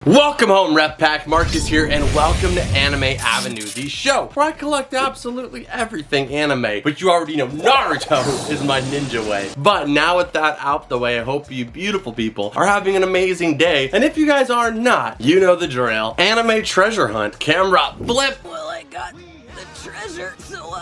Welcome home, Rep Pack. Marcus here, and welcome to Anime Avenue, the show where I collect absolutely everything anime. But you already know Naruto is my ninja way. But now with that out the way, I hope you beautiful people are having an amazing day. And if you guys are not, you know the drill. Anime treasure hunt. Camera flip. Well, I got the treasure, so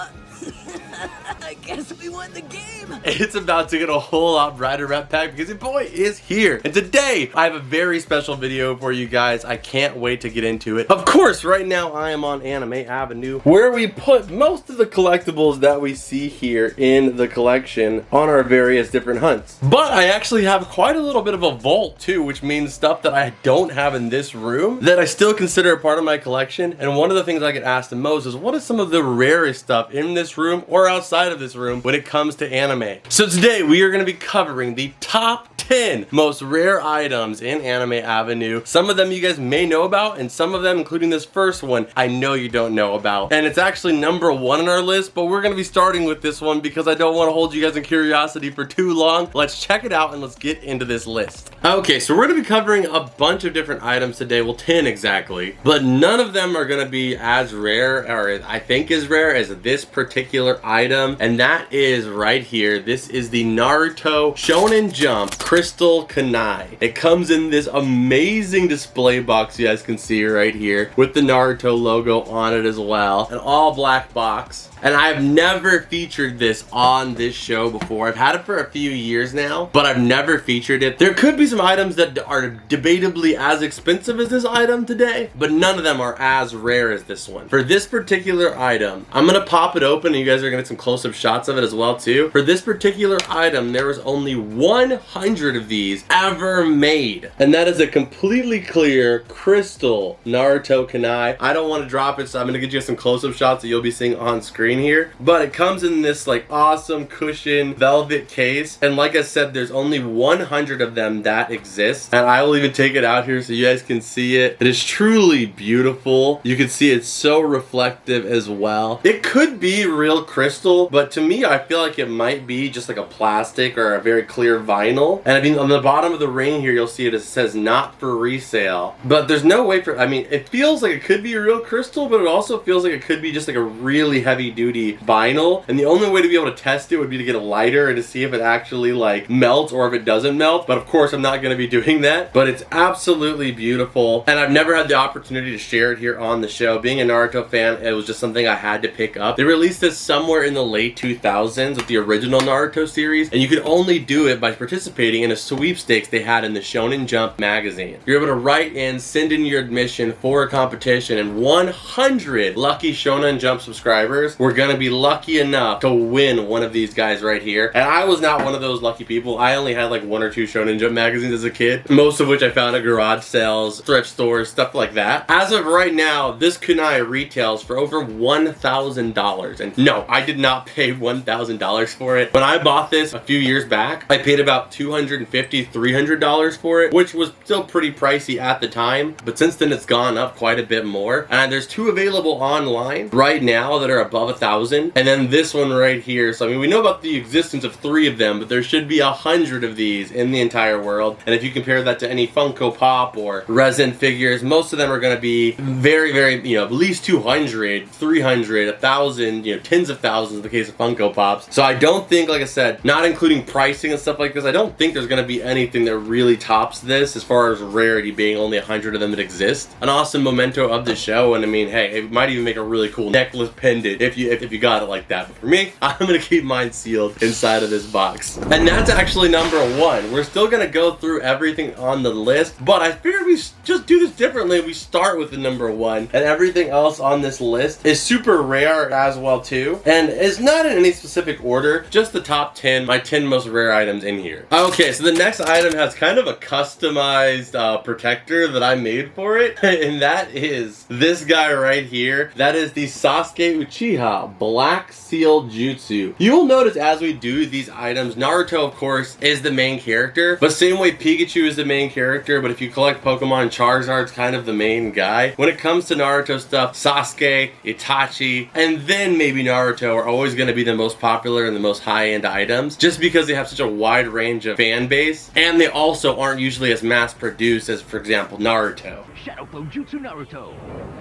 I guess we won the game. It's about to get a whole lot brighter, Rep Pack, because your boy is here. And today, I have a very special video for you guys. I can't wait to get into it. Of course, right now, I am on Anime Avenue, where we put most of the collectibles that we see here in the collection on our various different hunts. But I actually have quite a little bit of a vault, too, which means stuff that I don't have in this room that I still consider a part of my collection. And one of the things I get asked the most is, what is some of the rarest stuff in this room or outside of this room when it comes to anime? So today we are going to be covering the top 10 most rare items in Anime Avenue. Some of them you guys may know about, and some of them, including this first one, I know you don't know about. And it's actually number 1 on our list, but we're going to be starting with this one because I don't want to hold you guys in curiosity for too long. Let's check it out and let's get into this list. Okay, so we're going to be covering a bunch of different items today, well 10 exactly, but none of them are going to be as rare, or I think as rare as this particular item, and that is right here. This is the Naruto Shonen Jump Crystal Kunai. It comes in this amazing display box you guys can see right here with the Naruto logo on it as well, an all black box. And I've never featured this on this show before. I've had it for a few years now, but I've never featured it. There could be some items that are debatably as expensive as this item today, but none of them are as rare as this one. For this particular item, I'm gonna pop it open and you guys are gonna get some close-up shots of it as well too. For this particular item, there was only 100 of these ever made. And that is a completely clear crystal Naruto Kunai. I don't want to drop it, so I'm gonna get you some close-up shots that you'll be seeing on screen here, but it comes in this like awesome cushion velvet case, and like I said, there's only 100 of them that exist, and I will even take it out here so you guys can see it. It is truly beautiful. You can see it's so reflective as well. It could be real crystal, but to me I feel like it might be just like a plastic or a very clear vinyl. And I mean, on the bottom of the ring here you'll see it says not for resale, but there's no way for, I mean, it feels like it could be a real crystal, but it also feels like it could be just like a really heavy duty vinyl, and the only way to be able to test it would be to get a lighter and to see if it actually like melts or if it doesn't melt. But of course I'm not going to be doing that, but it's absolutely beautiful, and I've never had the opportunity to share it here on the show. Being a Naruto fan, it was just something I had to pick up. They released this somewhere in the late 2000s with the original Naruto series, and you could only do it by participating in a sweepstakes they had in the Shonen Jump magazine. You're able to write in, send in your admission for a competition, and 100 lucky Shonen Jump subscribers we're gonna be lucky enough to win one of these guys right here. And I was not one of those lucky people. I only had like 1 or 2 Shonen Jump magazines as a kid, most of which I found at garage sales, thrift stores, stuff like that. As of right now, this kunai retails for over $1,000, and no, I did not pay $1,000 for it. When I bought this a few years back, I paid about $250, $300 for it, which was still pretty pricey at the time, but since then it's gone up quite a bit more. And there's 2 available online right now that are above 1,000, and then this one right here. So I mean, we know about the existence of 3 of them, but there should be 100 of these in the entire world. And if you compare that to any Funko Pop or resin figures, most of them are going to be very, very, you know, at least 200, 300, 1,000, you know, tens of thousands in the case of Funko Pops. So I don't think, like I said, not including pricing and stuff like this, I don't think there's going to be anything that really tops this as far as rarity being only 100 of them that exist. An awesome memento of the show, and I mean, hey, it might even make a really cool necklace pendant if you got it like that. But for me, I'm gonna keep mine sealed inside of this box. And that's actually number 1. We're still gonna go through everything on the list, but I figured we just do this differently. We start with the number 1, and everything else on this list is super rare as well too, and is not in any specific order, just the top 10, my 10 most rare items in here. Okay, so the next item has kind of a customized protector that I made for it, and that is this guy right here. That is the Sasuke Uchiha Black Seal Jutsu. You will notice as we do these items, Naruto of course is the main character, but same way Pikachu is the main character, but if you collect Pokemon, Charizard's kind of the main guy. When it comes to Naruto stuff, Sasuke, Itachi, and then maybe Naruto are always going to be the most popular and the most high-end items, just because they have such a wide range of fan fan base, and they also aren't usually as mass produced as, for example, Naruto. Shadow Flow Jutsu Naruto,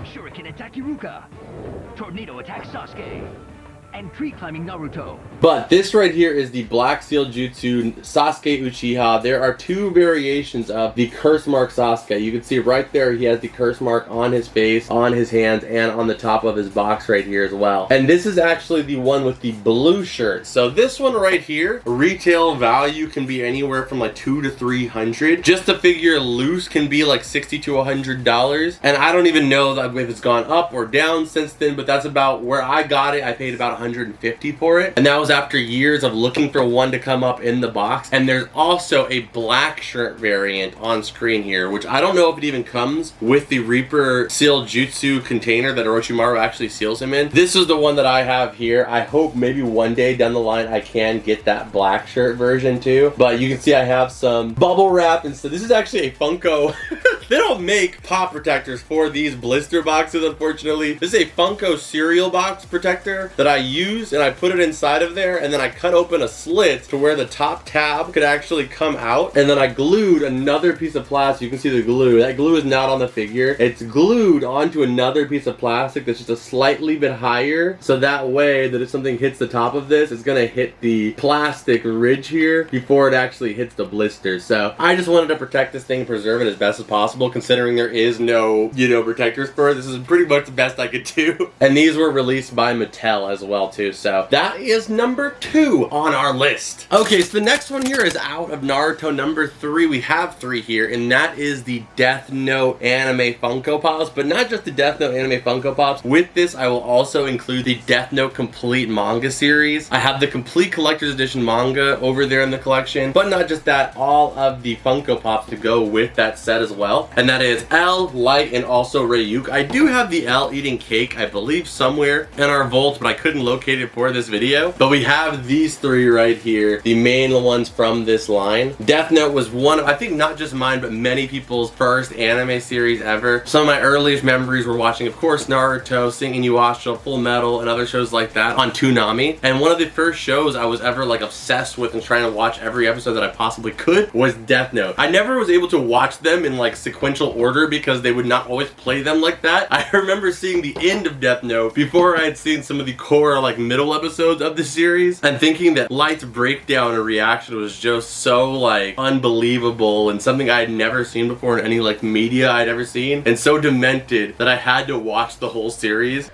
Shuriken Attack Iruka, Tornado Attack Sasuke, and Tree Climbing Naruto. But this right here is the Black Seal Jutsu Sasuke Uchiha. There are two variations of the curse mark Sasuke. You can see right there he has the curse mark on his face, on his hands, and on the top of his box right here as well. And this is actually the one with the blue shirt. So this one right here, retail value can be anywhere from like $200 to $300. Just the figure loose can be like $60 to $100. And I don't even know if it's gone up or down since then, but that's about where I got it. I paid about $150 for it, and that was after years of looking for one to come up in the box. And there's also a black shirt variant on screen here, which I don't know if it even comes with the Reaper Seal Jutsu container that Orochimaru actually seals him in. This is the one that I have here. I hope maybe one day down the line I can get that black shirt version too, but you can see I have some bubble wrap, and so this is actually a Funko. They don't make pop protectors for these blister boxes, unfortunately. This is a Funko cereal box protector that I use, and I put it inside of there, and then I cut open a slit to where the top tab could actually come out, and then I glued another piece of plastic. You can see the glue. That glue is not on the figure. It's glued onto another piece of plastic that's just a slightly bit higher, so that way that if something hits the top of this, it's gonna hit the plastic ridge here before it actually hits the blister. So I just wanted to protect this thing and preserve it as best as possible, considering there is no, protectors for it. This is pretty much the best I could do. And these were released by Mattel as well too. So that is number 2 on our list. Okay, so the next one here is out of Naruto. Number 3, we have 3 here, and that is the Death Note anime Funko Pops, but not just the Death Note anime Funko Pops. With this, I will also include the Death Note complete manga series. I have the complete collector's edition manga over there in the collection, but not just that, all of the Funko Pops to go with that set as well. And that is L, Light, and also Ryuk. I do have the L eating cake, I believe, somewhere in our vault, but I couldn't locate it for this video. But we have these 3 right here, the main ones from this line. Death Note was one of, I think not just mine, but many people's first anime series ever. Some of my earliest memories were watching, of course, Naruto, Singing Inuyasha, Full Metal, and other shows like that on Toonami. And one of the first shows I was ever like obsessed with and trying to watch every episode that I possibly could was Death Note. I never was able to watch them in like sequential order because they would not always play them like that. I remember seeing the end of Death Note before I had seen some of the core like middle episodes of the series, and thinking that Light's breakdown and reaction was just so like unbelievable and something I had never seen before in any like media I'd ever seen, and so demented that I had to watch the whole series.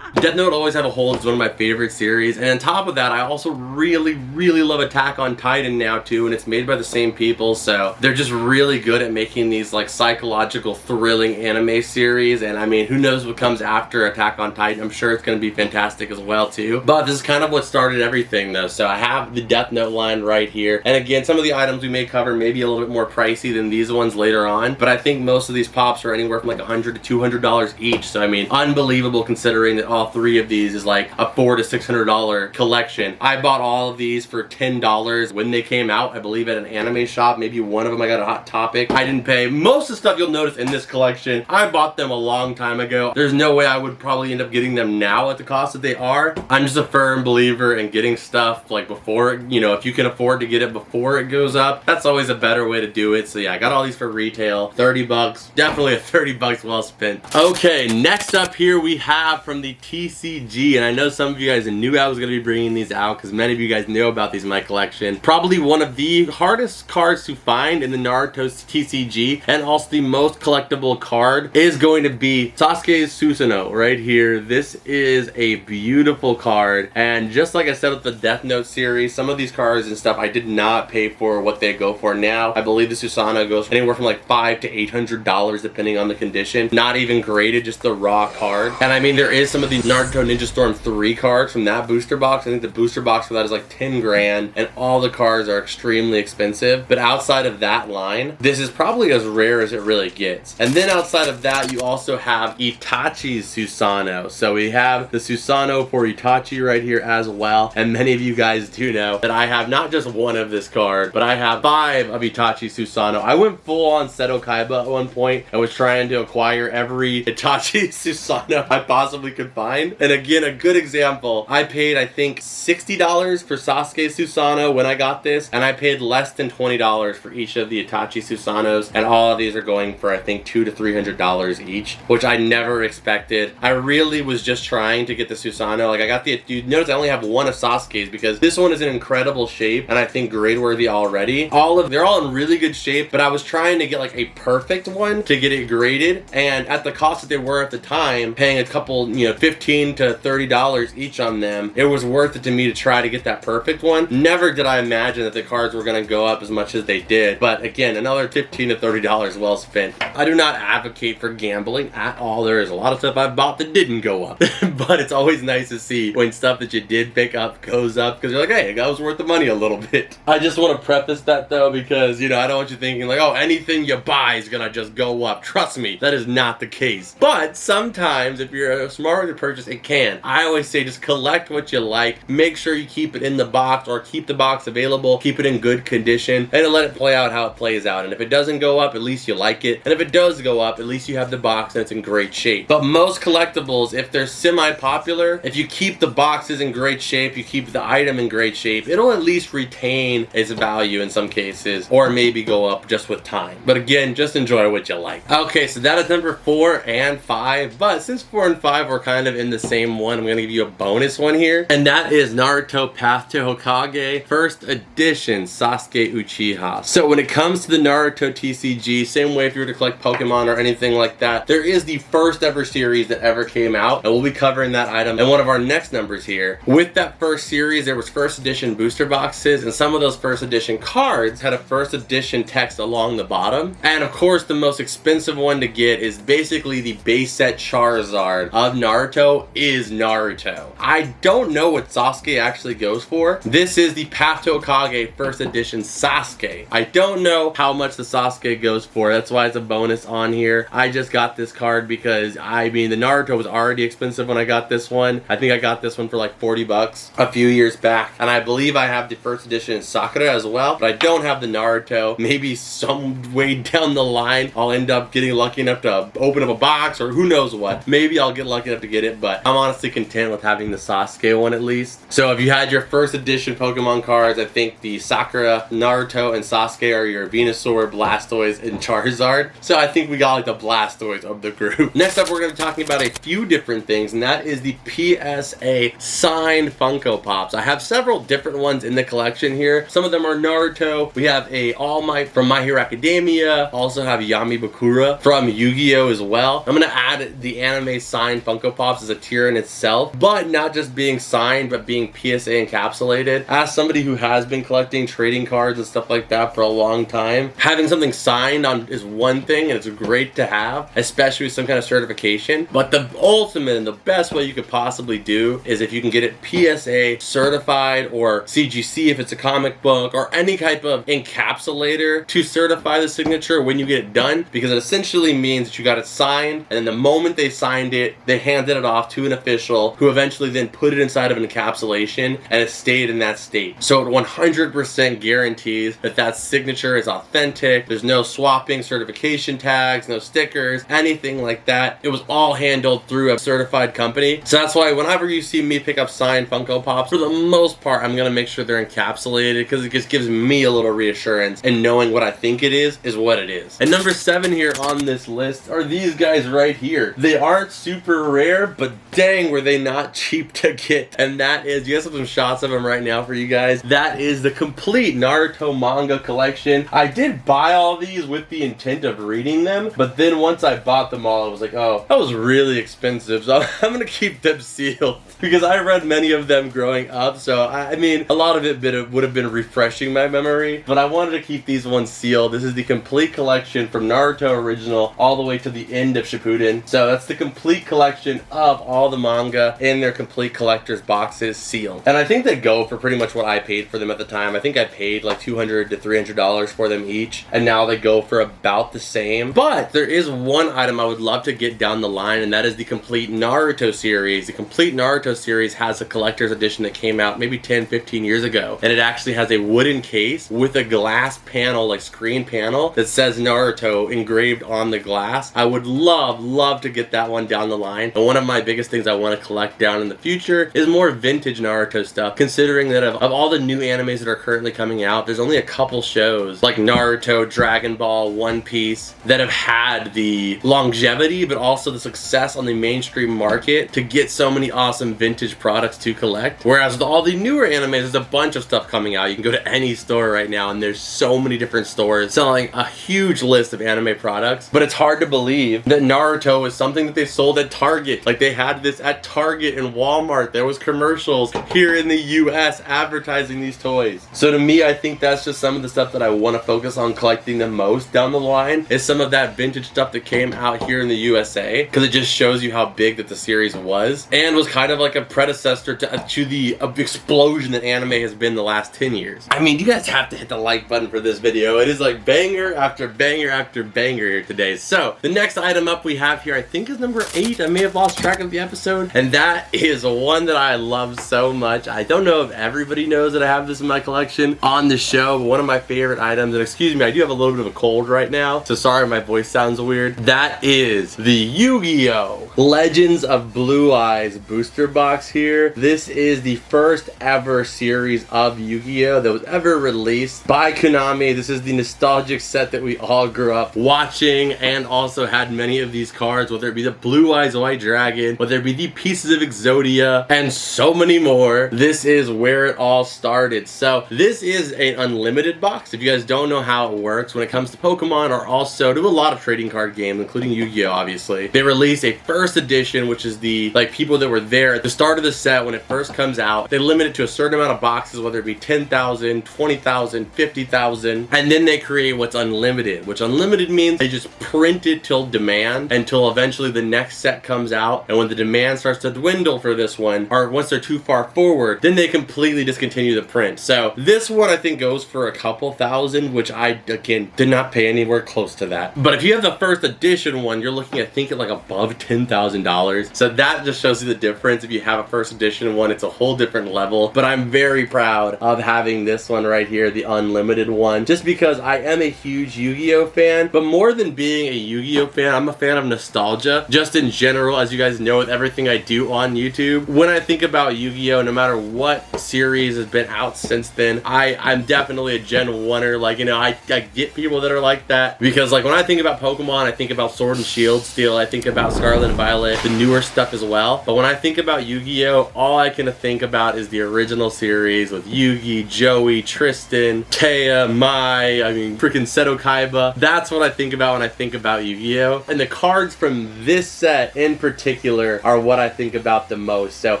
Death Note always had a hold. It's one of my favorite series. And on top of that, I also really love Attack on Titan now too, and it's made by the same people, so they're just really good at making these like psychological thrilling anime series. And I mean, who knows what comes after Attack on Titan. I'm sure it's going to be fantastic as well too. But this is kind of what started everything though. So I have the Death Note line right here. And again, some of the items we may cover may be a little bit more pricey than these ones later on, but I think most of these pops are anywhere from like $100 to $200 each. So I mean, unbelievable considering that all 3 of these is like a $400 to $600 collection. I bought all of these for $10 when they came out, I believe at an anime shop. Maybe one of them I got a Hot Topic. I didn't pay. Most of the stuff you'll notice in this collection, I bought them a long time ago. There's no way I would probably end up getting them now at the cost that they are. I'm just a firm believer in getting stuff like before, if you can afford to get it before it goes up, that's always a better way to do it. So yeah, I got all these for retail, 30 bucks. Definitely a 30 bucks well spent. Okay, next up here we have from the TCG, and I know some of you guys knew I was going to be bringing these out because many of you guys know about these in my collection. Probably one of the hardest cards to find in the Naruto TCG, and also the most collectible card, is going to be Sasuke's Susanoo right here. This is a beautiful card, and just like I said with the Death Note series, some of these cards and stuff I did not pay for what they go for now. I believe the Susanoo goes anywhere from like $500 to $800 depending on the condition. Not even graded, just the raw card. And I mean, there is some of the Naruto Ninja Storm 3 cards from that booster box. I think the booster box for that is like 10 grand, and all the cards are extremely expensive. But outside of that line, this is probably as rare as it really gets. And then outside of that, you also have Itachi's Susanoo. So we have the Susanoo for Itachi right here as well. And many of you guys do know that I have not just one of this card, but I have 5 of Itachi's Susanoo. I went full on Seto Kaiba at one point. I was trying to acquire every Itachi Susanoo I possibly could find. signed. And again, a good example, I paid I think $60 for Sasuke Susanoo when I got this, and I paid less than $20 for each of the Itachi Susanos, and all of these are going for I think $200 to $300 each, which I never expected. I really was just trying to get the Susanoo. Like I got the, you notice I only have one of Sasuke's because this one is in incredible shape and I think grade worthy already. They're all in really good shape, but I was trying to get like a perfect one to get it graded, and at the cost that they were at the time, paying a couple, you know, $15 to $30 each on them, it was worth it to me to try to get that perfect one. Never did I imagine that the cards were going to go up as much as they did, but again, another $15 to $30 well spent. I do not advocate for gambling at all. There is a lot of stuff I've bought that didn't go up, but it's always nice to see when stuff that you did pick up goes up, because you're like, hey, that was worth the money a little bit. I just want to preface that though, because, you know, I don't want you thinking like, oh, anything you buy is gonna just go up. Trust me, that is not the case. But sometimes if you're smart with your purchase, it can. I always say just collect what you like. Make sure you keep it in the box, or keep the box available, keep it in good condition, and let it play out how it plays out. And if it doesn't go up, at least you like it. And if it does go up, at least you have the box and it's in great shape. But most collectibles, if they're semi-popular, if you keep the boxes in great shape, you keep the item in great shape, it'll at least retain its value in some cases, or maybe go up just with time. But again, just enjoy what you like. Okay, so that is number 4 and 5, but since 4 and 5 were kind of in the same one, I'm gonna give you a bonus one here, and that is Naruto Path to Hokage First Edition Sasuke Uchiha. So when it comes to the Naruto TCG, same way if you were to collect Pokemon or anything like that, there is the first ever series that ever came out, and we'll be covering that item in one of our next numbers here. With that first series, there was first edition booster boxes, and some of those first edition cards had a first edition text along the bottom. And of course, the most expensive one to get is basically the base set Charizard of Naruto is Naruto. I don't know what Sasuke actually goes for. This is the Path to Hokage first edition Sasuke. I don't know how much the Sasuke goes for. That's why it's a bonus on here. I just got this card because, I mean, the Naruto was already expensive when I got this one. I think I got this one for like 40 bucks a few years back. And I believe I have the first edition Sakura as well, but I don't have the Naruto. Maybe some way down the line, I'll end up getting lucky enough to open up a box, or who knows what. Maybe I'll get lucky enough to get it, but I'm honestly content with having the Sasuke one at least. So if you had your first edition Pokemon cards, I think the Sakura, Naruto, and Sasuke are your Venusaur, Blastoise, and Charizard. So I think we got like the Blastoise of the group. Next up, we're going to be talking about a few different things, and that is the PSA signed Funko Pops. I have several different ones in the collection here. Some of them are Naruto. We have a All Might from My Hero Academia. Also have Yami Bakura from Yu-Gi-Oh as well. I'm going to add the anime signed Funko Pops as a tier in itself, but not just being signed, but being PSA encapsulated. As somebody who has been collecting trading cards and stuff like that for a long time, having something signed on is one thing, and it's great to have, especially with some kind of certification. But the ultimate and the best way you could possibly do is if you can get it PSA certified, or CGC if it's a comic book, or any type of encapsulator to certify the signature when you get it done, because it essentially means that you got it signed, and then the moment they signed it, they handed it off to an official who eventually then put it inside of an encapsulation, and it stayed in that state. So it 100% guarantees that that signature is authentic. There's no swapping certification tags, no stickers, anything like that. It was all handled through a certified company. So that's why whenever you see me pick up signed Funko Pops, for the most part, I'm gonna make sure they're encapsulated, because it just gives me a little reassurance, and knowing what I think it is what it is. And number 7 here on this list are these guys right here. They aren't super rare, but dang, were they not cheap to get. And that is, you guys have some shots of them right now for you guys. That is the complete Naruto manga collection. I did buy all these with the intent of reading them, but then once I bought them all, I was like, oh, that was really expensive, so I'm gonna keep them sealed, because I read many of them growing up. So I mean, a lot of it would have been refreshing my memory, but I wanted to keep these ones sealed. This is the complete collection from Naruto original all the way to the end of Shippuden. So that's the complete collection of all the manga in their complete collector's boxes, sealed. And I think they go for pretty much what I paid for them at the time. I think I paid like $200 to $300 for them each, and now they go for about the same. But there is one item I would love to get down the line, and that is the complete Naruto series. The complete Naruto series has a collector's edition that came out maybe 10-15 years ago, and it actually has a wooden case with a glass panel, like screen panel, that says Naruto engraved on the glass. I would love to get that one down the line. And one of my biggest things I want to collect down in the future is more vintage Naruto stuff, considering that of all the new animes that are currently coming out, there's only a couple shows like Naruto, Dragon Ball, One Piece that have had the longevity but also the success on the mainstream market to get so many awesome vintage products to collect. Whereas with all the newer animes, there's a bunch of stuff coming out. You can go to any store right now and there's so many different stores selling a huge list of anime products, but it's hard to believe that Naruto is something that they sold at Target. Like, they had this at Target and Walmart. There was commercials here in the US advertising these toys. So to me, I think that's just some of the stuff that I want to focus on collecting the most down the line, is some of that vintage stuff that came out here in the USA, because it just shows you how big that the series was and was kind of like a predecessor to the explosion that anime has been the last 10 years. I mean, you guys have to hit the like button for this video. It is like banger after banger after banger here today. So the next item up we have here, I think, is number 8. I may have lost track of the episode, and that is one that I love so much. I don't know if everybody knows that I have this in my collection on the show, but one of my favorite items, and excuse me, I do have a little bit of a cold right now, so sorry my voice sounds weird. That is the Yu-Gi-Oh! Legends of Blue Eyes booster box here. This is the first ever series of Yu-Gi-Oh! That was ever released by Konami. This is the nostalgic set that we all grew up watching, and also had many of these cards, whether it be the Blue Eyes White Dragon, whether it be the Pieces of Exodia, and so many more. This is where it all started. So this is an unlimited box. If you guys don't know how it works when it comes to Pokemon, or also to a lot of trading card games, including Yu-Gi-Oh! Obviously, they release a first edition, which is the people that were there at the start of the set when it first comes out. They limit it to a certain amount of boxes, whether it be 10,000, 20,000, 50,000, and then they create what's unlimited, which unlimited means they just print it till demand until eventually the next set comes out, and when the demand starts to dwindle for this one, or once they're too far forward, then they completely discontinue the print. So this one I think goes for a couple thousand, which I, again, did not pay anywhere close to that. But if you have the first edition one, you're looking at, I think, like above $10,000. So that just shows you the difference. If you have a first edition one, it's a whole different level. But I'm very proud of having this one right here, the unlimited one, just because I am a huge Yu-Gi-Oh! Fan. But more than being a Yu-Gi-Oh! Fan, I'm a fan of nostalgia, just in general, as you guys know with everything I do on YouTube. When I think about Yu-Gi-Oh!, no matter what series has been out since then, I'm definitely a Gen 1er. Like, you know, I get people that are like that, because like when I think about Pokemon, I think about Sword and Shield still, I think about Scarlet and Violet, the newer stuff as well. But when I think about Yu-Gi-Oh!, all I can think about is the original series with Yugi, Joey, Tristan, Taya, Mai, I mean, freaking Seto Kaiba. That's what I think about when I think about Yu-Gi-Oh! And the cards from this set in particular are what I think about the most. So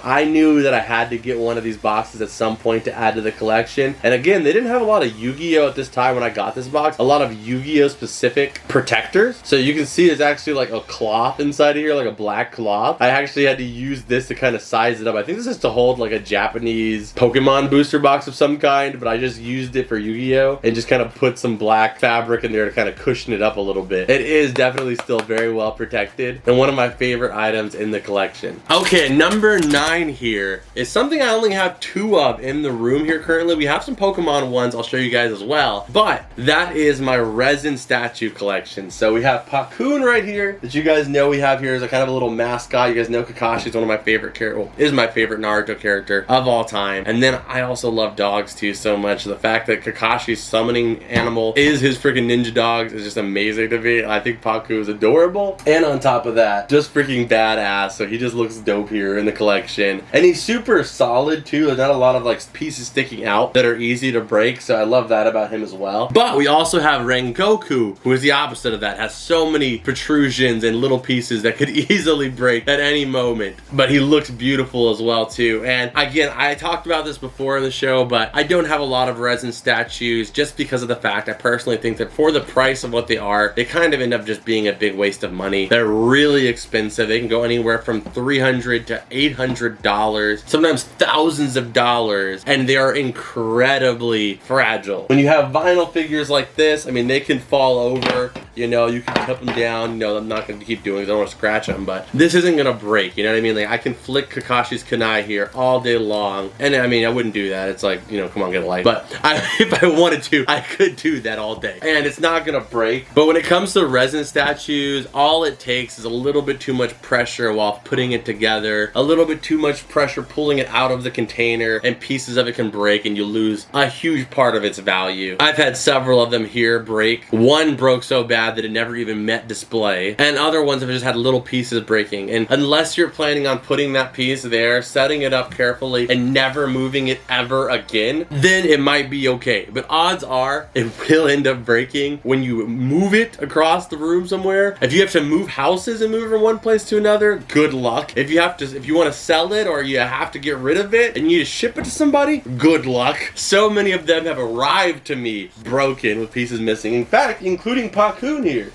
I knew that I had to get one of these boxes at some point to add to the collection. And again, they didn't have a lot of Yu-Gi-Oh! At this time when I got this box. A lot of Yu-Gi-Oh! Specific protectors. So you can see there's actually like a cloth inside of here, like a black cloth. I actually had to use this to kind of size it up. I think this is to hold like a Japanese Pokemon booster box of some kind, but I just used it for Yu-Gi-Oh! And just kind of put some black fabric in there to kind of cushion it up a little bit. It is definitely still very well protected, and one of my favorite items in the collection. Okay, number 9 here is something I only have 2 of in the room here currently. We have some Pokemon ones I'll show you guys as well, but that is my resin statue collection. So we have Pakun right here that you guys know we have here as a kind of a little mascot. You guys know Kakashi is one of my favorite characters, is my favorite Naruto character of all time. And then I also love dogs too so much. The fact that Kakashi's summoning animal is his freaking ninja dogs is just amazing to me. I think Paku is adorable, and on top of that, just freaking badass. So he just looks dope here in the collection, and he's super solid too. There's not a lot of like pieces sticking out that are easy to break, so I love that about him as well. But we also have Rengoku, who is the opposite of that, has so many protrusions and little pieces that could easily break at any moment, but he looks beautiful as well too. And again, I talked about this before in the show, but I don't have a lot of resin statues just because of the fact I personally think that for the price of what they are, they kind of end up just being a big waste of money. They're really expensive. They can go anywhere from $300 to $800, sometimes thousands of dollars, and they are incredibly fragile. When you have vinyl figures like this, I mean, they can fall over You know, you can clip them down. You know, I'm not going to keep doing it. I don't want to scratch them, but this isn't going to break. You know what I mean? Like, I can flick Kakashi's Kunai here all day long. And I mean, I woun't do that. It's like, you know, come on, get a life. But if I wanted to, I could do that all day. And it's not going to break. But when it comes to resin statues, all it takes is a little bit too much pressure while putting it together. A little bit too much pressure pulling it out of the container, and pieces of it can break and you lose a huge part of its value. I've had several of them here break. One broke so bad that it never even met display, and other ones have just had little pieces breaking. And unless you're planning on putting that piece there, setting it up carefully, and never moving it ever again, then it might be okay. But odds are it will end up breaking when you move it across the room somewhere. If you have to move houses and move from one place to another, good luck. If you want to sell it, or you have to get rid of it and you need to ship it to somebody, good luck. So many of them have arrived to me broken with pieces missing. In fact, including Pakun here.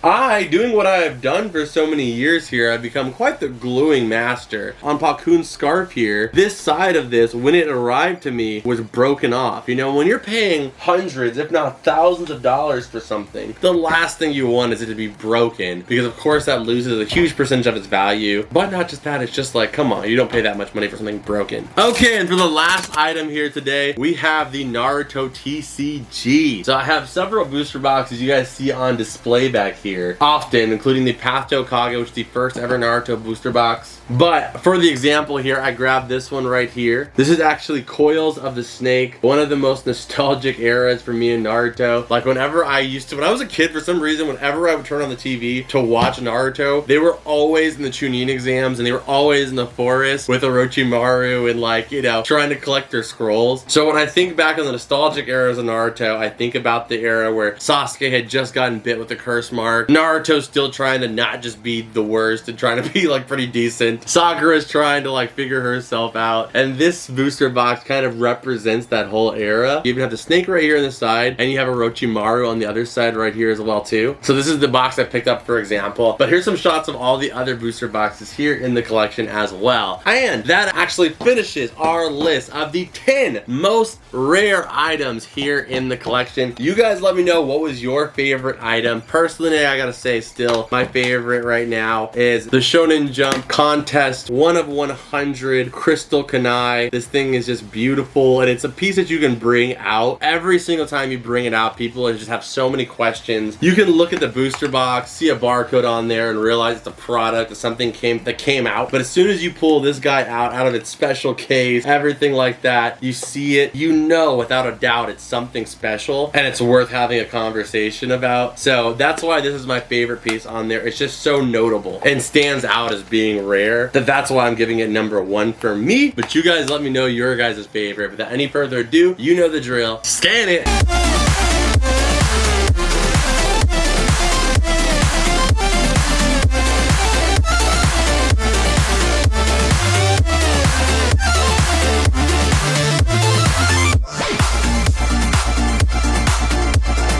Doing what I have done for so many years here, I've become quite the gluing master. On Pakun's scarf here, this side of this, when it arrived to me, was broken off. You know, when you're paying hundreds, if not thousands of dollars for something, the last thing you want is it to be broken, because of course that loses a huge percentage of its value. But not just that, it's just like, come on, you don't pay that much money for something broken. Okay, and for the last item here today, we have the Naruto TCG. So I have several booster boxes you guys see on display back here often, including the Path to Hokage, which is the first ever Naruto booster box. But for the example here, I grabbed this one right here. This is actually Coils of the Snake, one of the most nostalgic eras for me in Naruto. Like, whenever I when I was a kid, for some reason, whenever I would turn on the TV to watch Naruto, they were always in the Chunin exams, and they were always in the forest with Orochimaru and, like, you know, trying to collect their scrolls. So when I think back on the nostalgic eras of Naruto, I think about the era where Sasuke had just gotten bit with the curse mark. Naruto's still trying to not just be the worst and trying to be, like, pretty decent. Sakura's trying to, like, figure herself out. And this booster box kind of represents that whole era. You even have the snake right here on the side, and you have Orochimaru on the other side right here as well too. So this is the box I picked up, for example. But here's some shots of all the other booster boxes here in the collection as well. And that actually finishes our list of the 10 most rare items here in the collection. You guys let me know, what was your favorite item? Personally, I gotta say, still my favorite right now is the Shonen Jump Contest 1 of 100 Crystal Kunai. This thing is just beautiful, and it's a piece that you can bring out. Every single time you bring it out, people just have so many questions. You can look at the booster box, see a barcode on there, and realize it's a product, that something that came out. But as soon as you pull this guy out of its special case, everything like that, you see it, you know without a doubt it's something special, and it's worth having a conversation about. So that's why this is my favorite piece on there. It's just so notable and stands out as being rare, that's why I'm giving it number 1 for me. But you guys let me know your guys' favorite. Without any further ado, you know the drill. Scan it!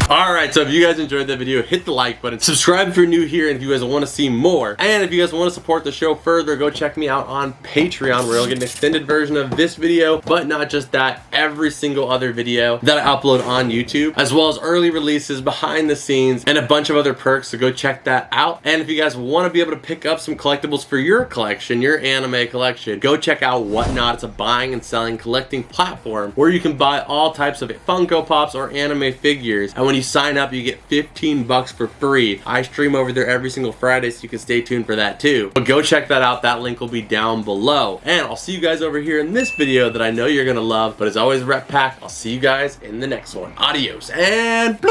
Alright, so if you guys enjoyed that video, hit the like button, subscribe if you're new here, and if you guys want to see more, and if you guys want to support the show further, go check me out on Patreon, where you'll get an extended version of this video, but not just that, every single other video that I upload on YouTube, as well as early releases, behind the scenes, and a bunch of other perks, so go check that out. And if you guys want to be able to pick up some collectibles for your collection, your anime collection, go check out Whatnot. It's a buying and selling collecting platform where you can buy all types of Funko Pops or anime figures, and when you sign up, you get 15 bucks for free. I stream over there every single Friday, so you can stay tuned for that too. But go check that out. That link will be down below. And I'll see you guys over here in this video that I know you're gonna love. But as always, Rep Pack, I'll see you guys in the next one. Adios and bloop!